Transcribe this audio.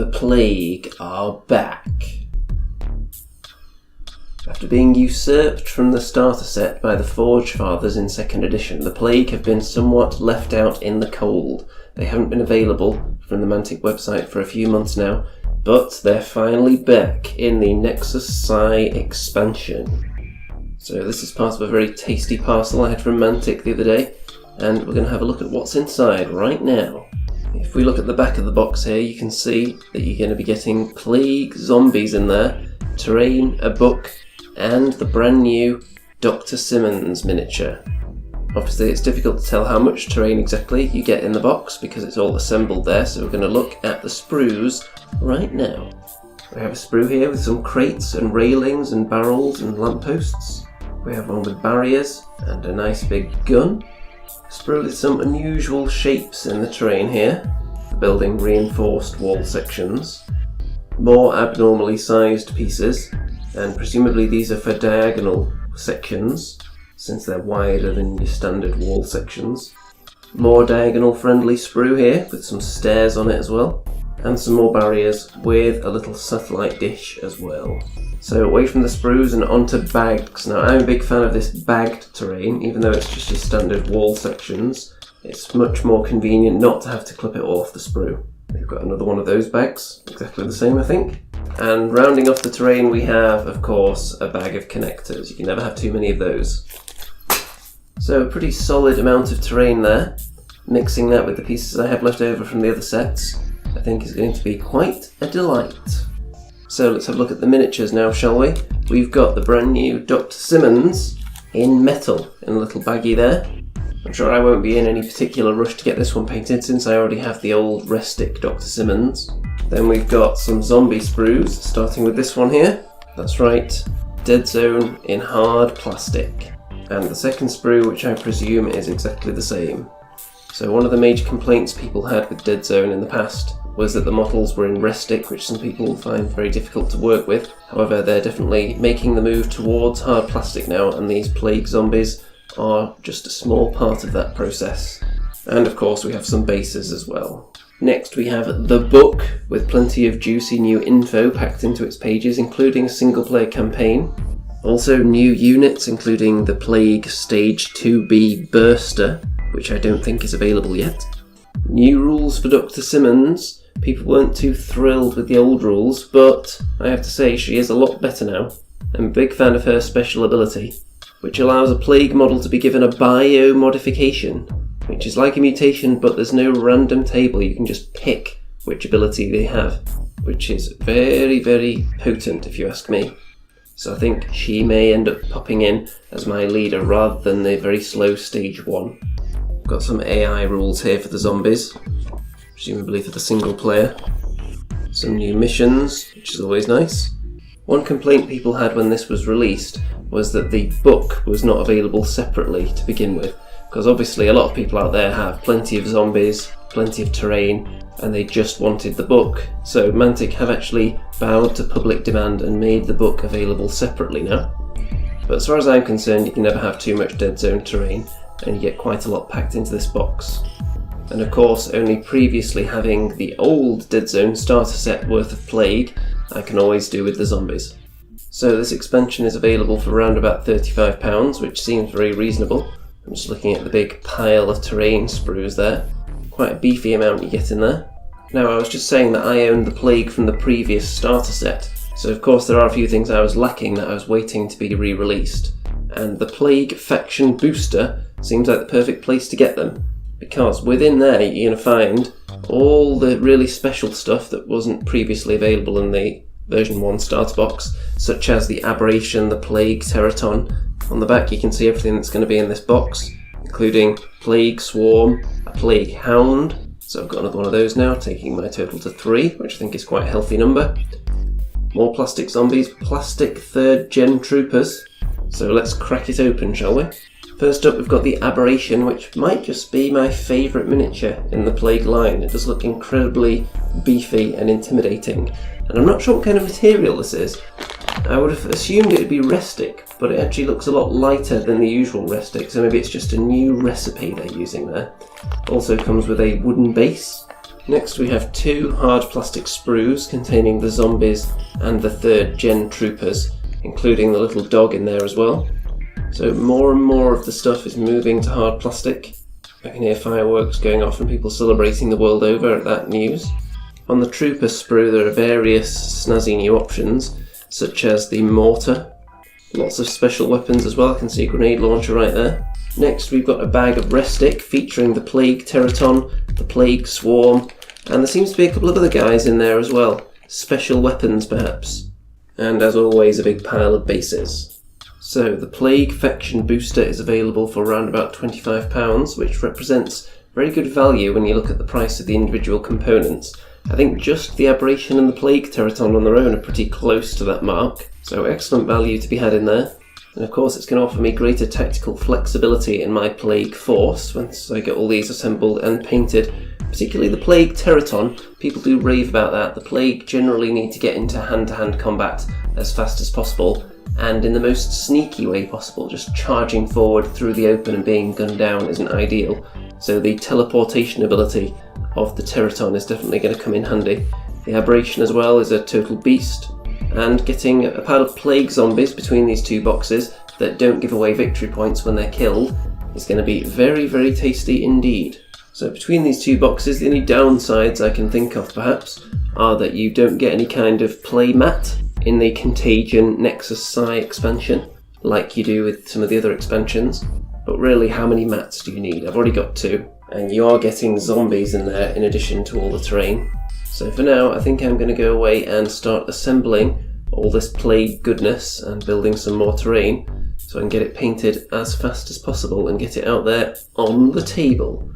The Plague are back. After being usurped from the starter set by the Forge Fathers in 2nd edition, the Plague have been somewhat left out in the cold. They haven't been available from the Mantic website for a few months now, but they're finally back in the Nexus Psi expansion. So this is part of a very tasty parcel I had from Mantic the other day, and we're going to have a look at what's inside right now. If we look at the back of the box here, you can see that you're going to be getting Plague zombies in there, terrain, a book, and the brand new Dr. Simmons miniature. Obviously it's difficult to tell how much terrain exactly you get in the box because it's all assembled there, so we're going to look at the sprues right now. We have a sprue here with some crates and railings and barrels and lampposts. We have one with barriers and a nice big gun. A sprue with some unusual shapes in the terrain here, for building reinforced wall sections. More abnormally sized pieces, and presumably these are for diagonal sections, since they're wider than your standard wall sections. More diagonal friendly sprue here, with some stairs on it as well, and some more barriers with a little satellite dish as well. So away from the sprues and onto bags. Now I'm a big fan of this bagged terrain, even though it's just your standard wall sections. It's much more convenient not to have to clip it all off the sprue. We've got another one of those bags, exactly the same I think. And rounding off the terrain we have, of course, a bag of connectors. You can never have too many of those. So a pretty solid amount of terrain there. Mixing that with the pieces I have left over from the other sets, I think is going to be quite a delight. So let's have a look at the miniatures now, shall we? We've got the brand new Dr. Simmons in metal, in a little baggie there. I'm sure I won't be in any particular rush to get this one painted since I already have the old Restic Dr. Simmons. Then we've got some zombie sprues, starting with this one here. That's right, Deadzone in hard plastic. And the second sprue, which I presume is exactly the same. So one of the major complaints people had with Deadzone in the past was that the models were in Restic, which some people find very difficult to work with. However, they're definitely making the move towards hard plastic now, and these Plague zombies are just a small part of that process. And of course we have some bases as well. Next we have the book, with plenty of juicy new info packed into its pages, including a single player campaign. Also new units, including the Plague Stage 2B Burster, which I don't think is available yet. New rules for Dr. Simmons. People weren't too thrilled with the old rules, but I have to say she is a lot better now. I'm a big fan of her special ability, which allows a Plague model to be given a bio modification, which is like a mutation, but there's no random table. You can just pick which ability they have, which is very, very potent if you ask me. So I think she may end up popping in as my leader rather than the very slow stage 1. Got some AI rules here for the zombies, presumably for the single player. Some new missions, which is always nice. One complaint people had when this was released was that the book was not available separately to begin with, because obviously a lot of people out there have plenty of zombies, plenty of terrain, and they just wanted the book. So Mantic have actually bowed to public demand and made the book available separately now. But as far as I'm concerned, you can never have too much Deadzone terrain, and you get quite a lot packed into this box. And of course, only previously having the old Deadzone starter set worth of Plague, I can always do with the zombies. So this expansion is available for around about £35, which seems very reasonable. I'm just looking at the big pile of terrain sprues there. Quite a beefy amount you get in there. Now I was just saying that I owned the Plague from the previous starter set, so of course there are a few things I was lacking that I was waiting to be re-released. And the Plague Faction Booster seems like the perfect place to get them, because within there you're going to find all the really special stuff that wasn't previously available in the version 1 starter box, such as the Aberration, the Plague Teraton. On the back you can see everything that's going to be in this box, including Plague Swarm, a Plague Hound, so I've got another one of those now, taking my total to 3, which I think is quite a healthy number. More plastic zombies, plastic 3rd gen troopers, so let's crack it open, shall we? First up we've got the Aberration, which might just be my favourite miniature in the Plague line. It does look incredibly beefy and intimidating, and I'm not sure what kind of material this is. I would have assumed it would be Restic, but it actually looks a lot lighter than the usual Restic, so maybe it's just a new recipe they're using there. Also comes with a wooden base, Next we have 2 hard plastic sprues containing the zombies and the 3rd gen troopers, including the little dog in there as well. So more and more of the stuff is moving to hard plastic. I can hear fireworks going off and people celebrating the world over at that news. On the trooper sprue there are various snazzy new options, such as the mortar. Lots of special weapons as well, I can see a grenade launcher right there. Next we've got a bag of Restic featuring the Plague Teraton, the Plague Swarm, and there seems to be a couple of other guys in there as well. Special weapons perhaps. And as always, a big pile of bases. So the Plague Fection booster is available for around about £25, which represents very good value when you look at the price of the individual components. I think just the Aberration and the Plague Teraton on their own are pretty close to that mark, so excellent value to be had in there. And of course it's going to offer me greater tactical flexibility in my Plague Force once I get all these assembled and painted. Particularly the Plague Teraton, people do rave about that. The Plague generally need to get into hand-to-hand combat as fast as possible, and in the most sneaky way possible. Just charging forward through the open and being gunned down isn't ideal. So the teleportation ability of the Teraton is definitely going to come in handy. The Aberration as well is a total beast, and getting a pile of plague zombies between these 2 boxes that don't give away victory points when they're killed is going to be very, very tasty indeed. So between these 2 boxes, the only downsides I can think of perhaps are that you don't get any kind of play mat in the Contagion Nexus Psi expansion like you do with some of the other expansions. But really, how many mats do you need? I've already got 2, and you are getting zombies in there in addition to all the terrain. So for now, I think I'm going to go away and start assembling all this plague goodness and building some more terrain so I can get it painted as fast as possible and get it out there on the table.